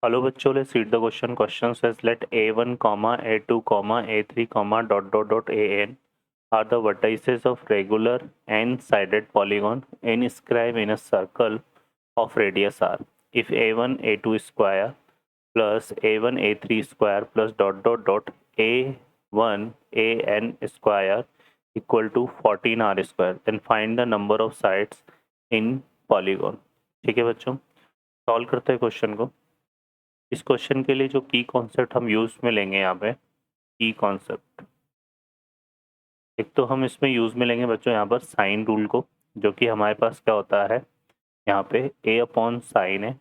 Hello बच्चों, let's read the question. Question says let a1 comma a2 comma a3 comma dot dot dot an are the vertices of regular n-sided polygon inscribed in a circle of radius r. If a1 a2 square plus a1 a3 square plus dot dot dot a1 an square equal to 14 r square, then find the number of sides in polygon. ठीक है बच्चों, solve करते हैं question को. इस question के लिए जो की कॉन्सेप्ट हम यूज में लेंगे यहाँ पे, की कॉन्सेप्ट एक तो हम इसमें यूज में लेंगे बच्चों यहाँ पर साइन रूल को, जो कि हमारे पास क्या होता है यहाँ पे a अपॉन साइन है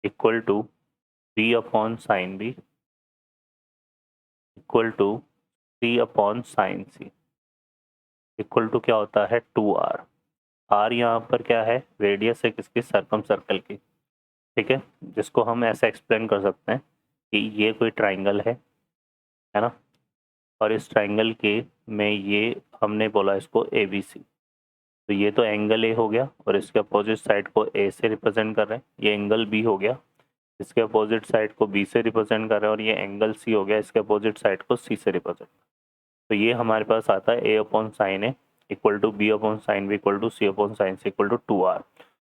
equal to b upon sine b equal to c upon sine c equal to क्या होता है 2r. r यहाँ पर क्या है, रेडियस है किसकी, सर्कम सर्कल की. ठीक है, जिसको हम ऐसा एक्सप्लेन कर सकते हैं कि ये कोई ट्राइंगल है ना, और इस ट्राइंगल के में ये हमने बोला इसको ए बी सी. तो ये तो एंगल ए हो गया और इसके अपोजिट साइड को ए से रिप्रेजेंट कर रहे हैं. ये एंगल बी हो गया, इसके अपोजिट साइड को बी से रिप्रेजेंट कर रहे हैं. और ये एंगल सी हो गया, इसके अपोजिट साइड को सी से रिप्रेजेंट. तो ये हमारे पास आता है A upon sine A equal to B upon sine B equal to C upon sine C equal to 2r.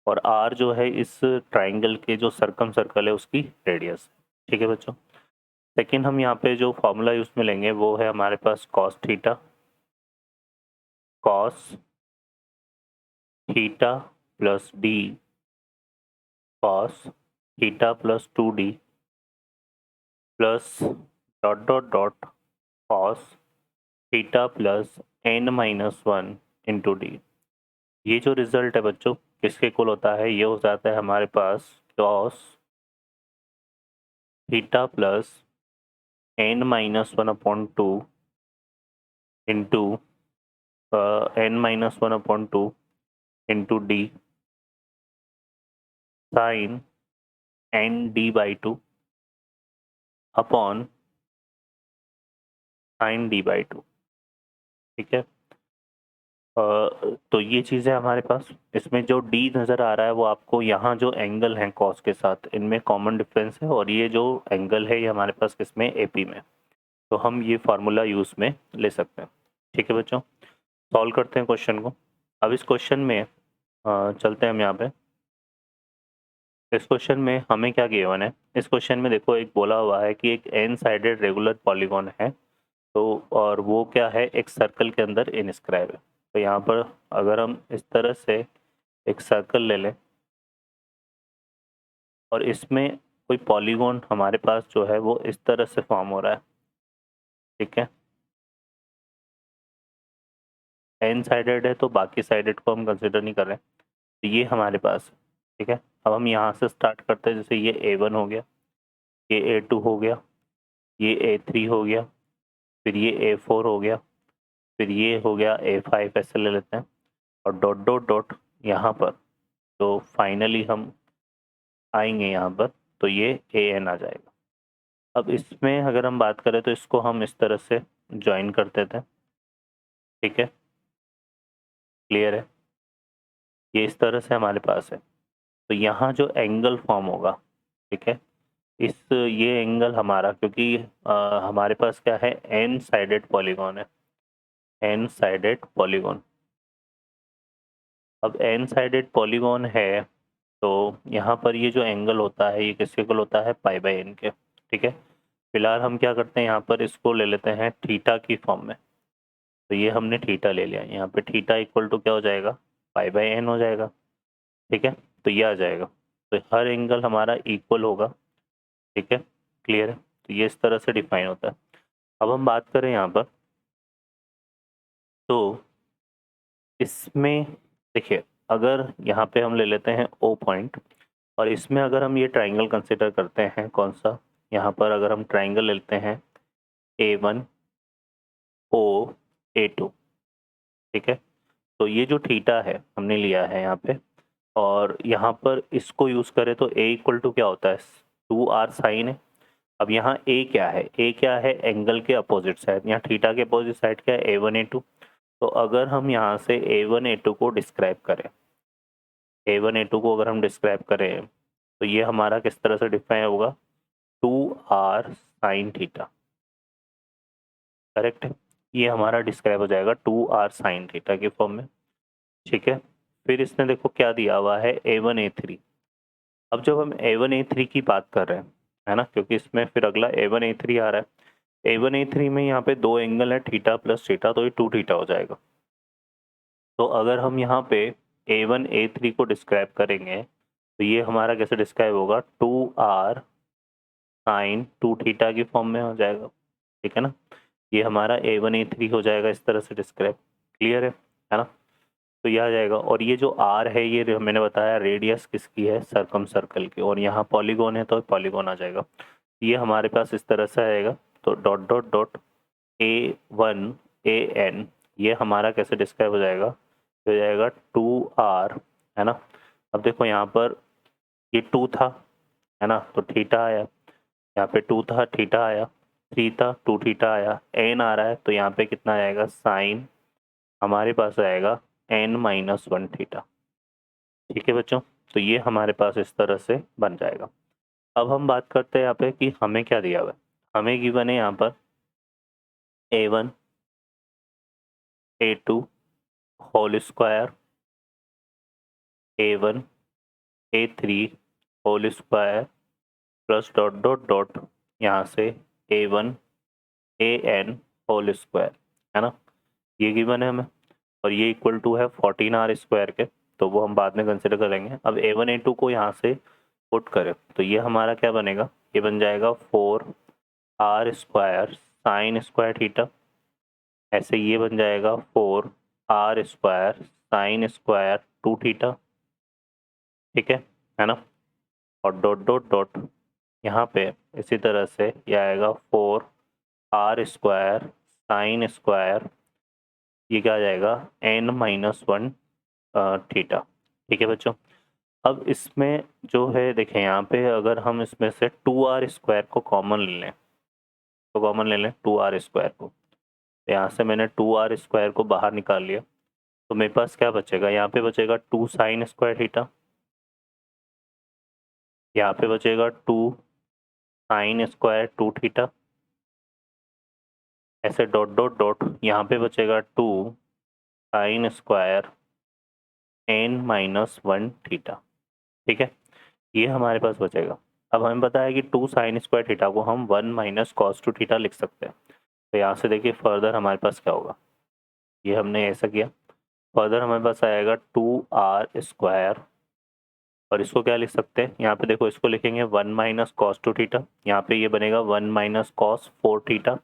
और r जो है इस ट्राइंगल के जो सर्कम सर्कल है उसकी रेडियस. ठीक है बच्चों, सेकेंड हम यहाँ पे जो फॉर्मूला यूज में लेंगे वो है हमारे पास cos theta plus D cos theta plus 2d plus dot dot dot cos theta plus n-1 into D. ये जो रिजल्ट है बच्चों किसके इक्वल होता है, ये हो जाता है हमारे पास cos theta plus n-1 upon 2 into n-1 upon 2 into D sine N D by 2 upon sine D by 2. ठीक है, तो ये चीज़ है हमारे पास. इसमें जो डी नज़र आ रहा है वो आपको यहाँ जो एंगल है कॉस के साथ इनमें कॉमन डिफरेंस है, और ये जो एंगल है ये हमारे पास किसमें, एपी में. तो हम ये फार्मूला यूज़ में ले सकते हैं. ठीक है बच्चों, सॉल्व करते हैं क्वेश्चन को. अब इस क्वेश्चन में चलते हैं हम यहाँ पे. इस क्वेश्चन में हमें क्या गिवन है, इस क्वेश्चन में देखो एक बोला हुआ है कि एक एन साइडेड रेगुलर पॉलीगॉन है, तो और वो क्या है, एक सर्कल के अंदर इनस्क्राइब है. तो यहाँ पर अगर हम इस तरह से एक सर्कल ले लें और इसमें कोई पॉलीगॉन हमारे पास जो है वो इस तरह से फॉर्म हो रहा है. ठीक है, एन साइडेड है तो बाकी साइडेड को हम कंसिडर नहीं कर रहे. तो ये हमारे पास है. ठीक है, अब हम यहाँ से स्टार्ट करते हैं. जैसे ये A1 हो गया, ये A2 हो गया, ये A3 हो गया, फिर ये A4 हो गया, फिर ये हो गया A5, ऐसे ले लेते हैं. और डॉट डॉट डॉट यहाँ पर तो फाइनली हम आएंगे यहाँ पर, तो ये AN आ जाएगा. अब इसमें अगर हम बात करें तो इसको हम इस तरह से ज्वाइन कर देते हैं. ठीक है, क्लियर है, ये इस तरह से हमारे पास है. तो यहाँ जो एंगल फॉर्म होगा, ठीक है, इस ये एंगल हमारा, क्योंकि हमारे पास क्या है, एन साइडेड पॉलीगॉन है, एन साइडेड पॉलीगॉन. अब एन साइडेड पॉलीगॉन है तो यहाँ पर ये जो एंगल होता है ये किसके इक्वल होता है, पाई बाई एन के. ठीक है, फिलहाल हम क्या करते हैं यहाँ पर इसको ले लेते हैं थीटा की फॉर्म में. तो ये हमने थीटा ले लिया, यहाँ पे थीटा इक्वल टू क्या हो जाएगा, पाई बाई एन हो जाएगा. ठीक है, तो ये आ जाएगा. तो हर एंगल हमारा इक्वल होगा. ठीक है, क्लियर है. तो ये इस तरह से डिफाइन होता है. अब हम बात करें यहाँ पर, तो इसमें देखिए अगर यहाँ पे हम ले लेते हैं ओ पॉइंट, और इसमें अगर हम ये ट्राइंगल कंसिडर करते हैं, कौन सा, यहाँ पर अगर हम ट्राइंगल लेते हैं A1 O A2. ठीक है, तो ये जो थीटा है हमने लिया है यहाँ पे, और यहाँ पर इसको यूज़ करें तो A इक्वल टू क्या होता है, 2r साइन है. अब यहाँ A क्या है, A क्या है, एंगल के अपोजिट साइड. यहाँ थीटा के अपोजिट साइड क्या है, A1 A2. तो अगर हम यहाँ से A1 A2 को डिस्क्राइब करें, A1 A2 को अगर हम डिस्क्राइब करें तो ये हमारा किस तरह से डिफाइन होगा, 2r साइन थीटा, करेक्ट है। ये हमारा डिस्क्राइब हो जाएगा 2r साइन थीटा के फॉर्म में, ठीक है। फिर इसने देखो क्या दिया हुआ है, a1 a3। अब जब हम a1 a3 की बात कर रहे हैं, है ना, क्योंकि इसमें फिर अगला a1 a3 आ रहा है। a1 a3 में यहाँ पे दो एंगल है, थीटा प्लस थीटा, तो ये 2 थीटा हो जाएगा। तो अगर हम यहाँ पे a1 a3 को डिस्क्राइब करेंगे तो ये हमारा कैसे डिस्क्राइब होगा, 2r साइन 2 थीटा की फॉर्म में हो जाएगा, ठीक है ना। ये हमारा a1 a3 हो जाएगा इस तरह से डिस्क्राइब, क्लियर है ना। तो यह आ जाएगा, और ये जो r है ये मैंने बताया रेडियस किसकी है, सरकम सर्कल की, और यहाँ पॉलीगॉन है तो पॉलीगॉन आ जाएगा। ये हमारे पास इस तरह से आएगा, तो dot dot dot a1 an, ये हमारा कैसे डिस्क्राइब हो जाएगा, हो जाएगा 2r, है ना। अब देखो यहाँ पर ये 2 था, है ना, तो थीटा आया, यहाँ पे 2 था, थीटा आया, 3 था, 2 थीटा आया, n आ रहा है, तो यहाँ पे कितना आएगा, साइन हमारे पास आएगा n-1 थीटा, ठीक है बच्चों। तो ये हमारे पास इस तरह से बन जाएगा। अब हम बात करते हैं यहाँ पे कि हमें क्या दिया हुआ है। हमें गिवन है यहाँ पर a1 a2 whole square, a1 a3 whole square plus dot dot dot यहाँ से a1 an होल स्क्वायर, है ना, ये गिवन है हमें। और ये इक्वल टू है 14r स्क्वायर के, तो वो हम बाद में कंसिडर करेंगे। अब a1 a2 को यहाँ से पुट करें तो ये हमारा क्या बनेगा, ये बन जाएगा 4r square sine square theta, ऐसे ये बन जाएगा 4r square sine square 2 theta, ठीक है ना। और डॉट डॉट डॉट यहाँ पे इसी तरह से ये आएगा 4r स्क्वायर साइन स्क्वायर, ये क्या आ जाएगा, n-1 थीटा, ठीक है बच्चों। अब इसमें जो है देखें यहाँ पे, अगर हम इसमें से 2r स्क्वायर को कॉमन ले लें, तो कॉमन ले लें 2r स्क्वायर को, तो यहाँ से मैंने 2r स्क्वायर को बाहर निकाल लिया, तो मेरे पास क्या बचेगा, यहाँ पे बचेगा 2 साइन स्क्वायर थीटा, यहाँ पे बचेगा 2 साइन स्क्वायर 2 थीटा, ऐसे डॉट डॉट डॉट यहाँ पे बचेगा 2 साइन स्क्वायर n-1 थीटा, ठीक है। ये हमारे पास बचेगा। अब हमें पता है कि 2 साइन स्क्वायर थीटा को हम 1 माइनस कॉस 2 थीटा लिख सकते हैं। तो यहाँ से देखिए फर्दर हमारे पास क्या होगा, ये हमने ऐसा किया, फर्दर हमारे पास आएगा 2r स्क्वायर, और इसको क्या लिख सकते हैं, यहाँ पे देखो इसको लिखेंगे 1 माइनस कॉस 2 थीटा, यहाँ पे ये बनेगा 1 माइनस कॉस 4 थीटा,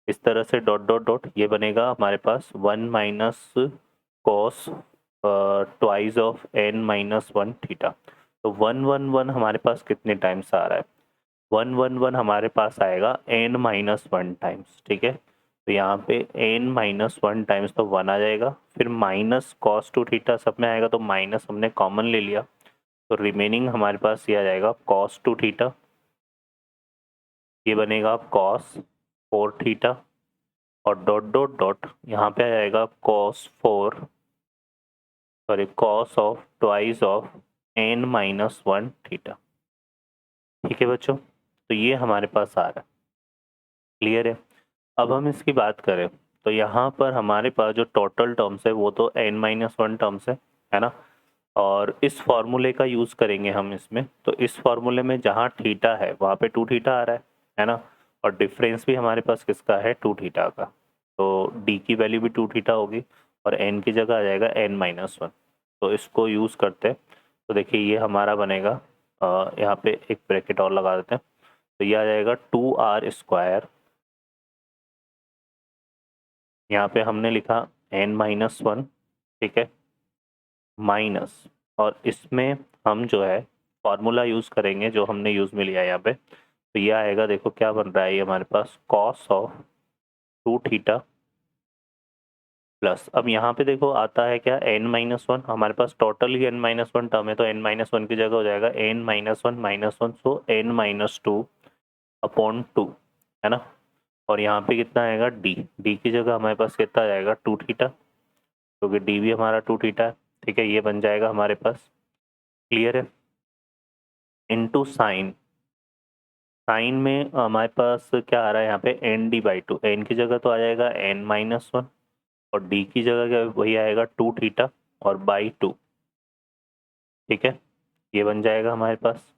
इस तरह से डॉट डॉट डॉट ये बनेगा हमारे पास 1 minus cos twice of n-1 theta. तो 1 हमारे पास कितने टाइम्स आ रहा है, 1 हमारे पास आएगा n-1 टाइम्स, ठीक है। तो यहाँ पे n-1 टाइम्स तो 1 आ जाएगा, फिर माइनस कॉस 2 थीटा सब में आएगा, तो माइनस हमने कॉमन ले लिया, तो रिमेनिंग हमारे पास ये आ जाएगा कॉस 2 थीटा, ये बनेगा कॉस 4 थीटा, और डॉट डॉट डॉट यहाँ पे आ जाएगा cos of twice of n-1 theta, ठीक है बच्चों। तो ये हमारे पास आ रहा है, क्लियर है। अब हम इसकी बात करें तो यहाँ पर हमारे पास जो टोटल टर्म्स है वो तो n-1 टर्म्स है ना, और इस फॉर्मूले का यूज़ करेंगे हम इसमें। तो इस फॉर्मूले में जहाँ थीटा है वहाँ पे 2 थीटा आ रहा है ना, और डिफरेंस भी हमारे पास किसका है, 2 थीटा का, तो d की वैल्यू भी 2 थीटा होगी, और n की जगह आ जाएगा n-1। तो इसको यूज़ करते हैं, तो देखिए ये हमारा बनेगा, यहाँ पे एक ब्रैकेट और लगा देते हैं, तो ये आ जाएगा 2r स्क्वायर, यहाँ पे हमने लिखा n-1, ठीक है, माइनस, और इसमें हम जो है फॉर्मूला यूज़ करेंगे जो हमने यूज़ में लिया है यहाँ पे, तो ये आएगा, देखो क्या बन रहा है ये हमारे पास, कॉस ऑफ 2 थीटा प्लस, अब यहाँ पे देखो आता है क्या, n-1, हमारे पास टोटल ही n-1 टर्म है, तो n-1 की जगह हो जाएगा n-1 सो n-2 अपॉन 2, है ना। और यहाँ पे कितना आएगा, d की जगह हमारे पास कितना आ जाएगा, 2 थीटा, क्योंकि d भी हमारा 2 थीटा है, ठीक है, ये बन जाएगा हमारे पास, क्लियर है। Into sine. साइन में हमारे पास क्या आ रहा है यहाँ पे n/2, n की जगह तो आ जाएगा n-1 और d की जगह क्या वही आएगा 2 थीटा और बाई 2। ठीक है, ये बन जाएगा हमारे पास।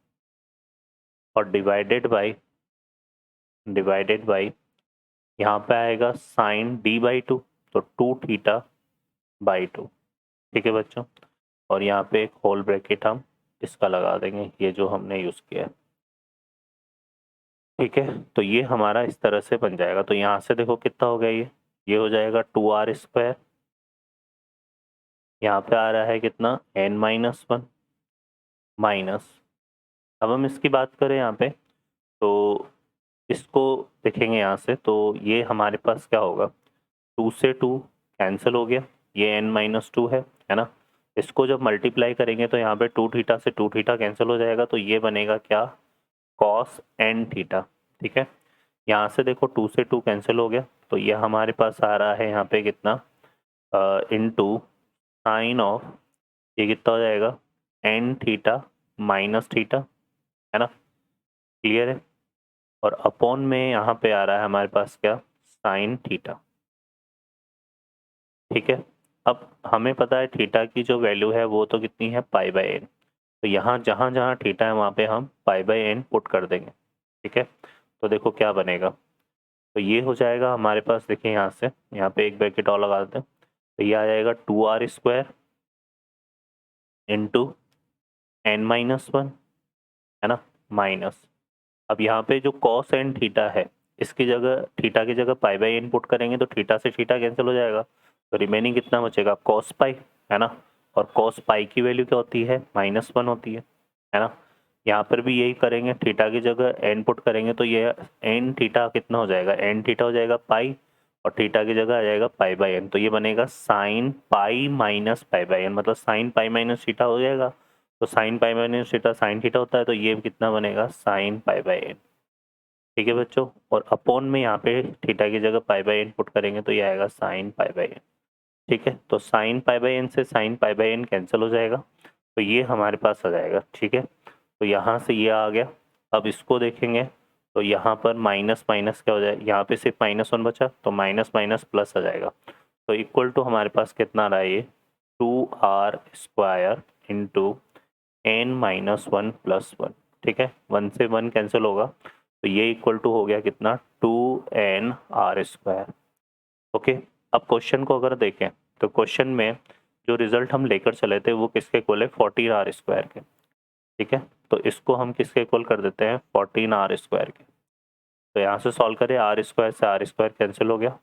और डिवाइडेड बाई यहाँ पे आएगा साइन d/2, तो 2 थीटा बाई 2। ठीक है बच्चों, और यहाँ पे एक होल ब्रैकेट हम इसका लगा देंगे, ये जो हमने यूज़ किया है। ठीक है, तो ये हमारा इस तरह से बन जाएगा। तो यहाँ से देखो कितना हो गया, ये हो जाएगा 2r²। यहाँ पे आ रहा है कितना n-1 माइनस। अब हम इसकी बात करें यहाँ पे, तो इसको देखेंगे यहाँ से, तो ये हमारे पास क्या होगा, 2 से 2 कैंसिल हो गया, ये n-2 है ना। इसको जब मल्टीप्लाई करेंगे तो यहाँ पे 2 थीटा से 2 थीटा कैंसिल हो जाएगा, तो ये बनेगा क्या, कॉस n थीटा। ठीक है, यहाँ से देखो 2 से 2 कैंसिल हो गया, तो ये हमारे पास आ रहा है यहाँ पे कितना, इनटू साइन ऑफ, ये कितना हो जाएगा n थीटा माइनस थीटा, है ना। क्लियर है, और अपॉन में यहाँ पे आ रहा है हमारे पास क्या, साइन थीटा। ठीक है, अब हमें पता है थीटा की जो वैल्यू है वो तो कितनी है, π/n। तो यहाँ जहाँ जहाँ थीटा है वहाँ पे हम π/n पुट कर देंगे। ठीक है, तो देखो क्या बनेगा, तो ये हो जाएगा हमारे पास, देखिए यहाँ से, यहाँ पे एक ब्रैकेट और लगा देते हैं, तो ये आ जाएगा 2r² इंटू n-1, है ना, माइनस। अब यहाँ पे जो कॉस एंड थीटा है, इसकी जगह थीटा की जगह π/n पुट करेंगे तो थीटा से थीटा कैंसिल हो जाएगा, तो रिमेनिंग कितना बचेगा, cos पाई, है ना। और cos पाई की वैल्यू क्या होती है, -1 होती है ना। यहाँ पर भी यही करेंगे, थीटा की जगह n पुट करेंगे तो ये n थीटा कितना हो जाएगा, n थीटा हो जाएगा पाई, और थीटा की जगह आ जाएगा π/n, तो ये बनेगा साइन पाई माइनस π/n, मतलब साइन पाई माइनस थीटा हो जाएगा। तो sine pi minus theta sine theta होता है, तो ये कितना बनेगा, साइन π/n। ठीक है बच्चों, और अपॉन में यहाँ पे थीटा की जगह π/n पुट करेंगे तो ये आएगा साइन π/n। ठीक है, तो साइन π/n से साइन π/n कैंसिल हो जाएगा, तो ये हमारे पास आ जाएगा। ठीक है, तो यहाँ से ये आ गया। अब इसको देखेंगे तो यहाँ पर माइनस माइनस क्या हो जाएगा, यहाँ पे सिर्फ -1 बचा, तो माइनस माइनस प्लस आ जाएगा, तो इक्वल टू हमारे पास कितना आ रहा है, ये 2r² इंटू n-1 + 1। ठीक है, 1 से 1 कैंसिल होगा, तो ये इक्वल टू हो गया कितना, 2nr²। ओके, अब क्वेश्चन को अगर देखें तो क्वेश्चन में जो रिजल्ट हम लेकर चले थे वो किसके इक्वल है, 14r² के। ठीक है, तो इसको हम किसके इक्वल कर देते हैं, 14r² के। तो यहाँ से सॉल्व करें, r² से r² कैंसिल हो गया,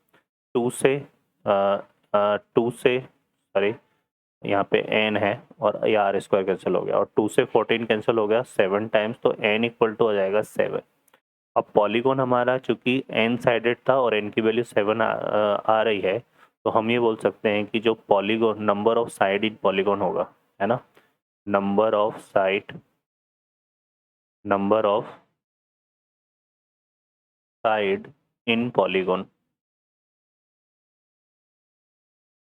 2 से 2 से सॉरी यहाँ पे n है और ये r² कैंसिल हो गया, और 2 से 14 कैंसिल हो गया 7 टाइम्स, तो n इक्वल टू हो जाएगा 7। अब पॉलीगॉन हमारा चूंकि n साइडेड था और n की वैल्यू 7 आ रही है, तो हम ये बोल सकते हैं कि जो polygon number of side in polygon होगा, है ना, number of side in polygon,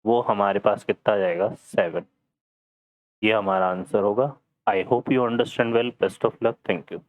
वो हमारे पास कितना आ जाएगा, 7। ये हमारा आंसर होगा। I hope you understand well, best of luck, thank you.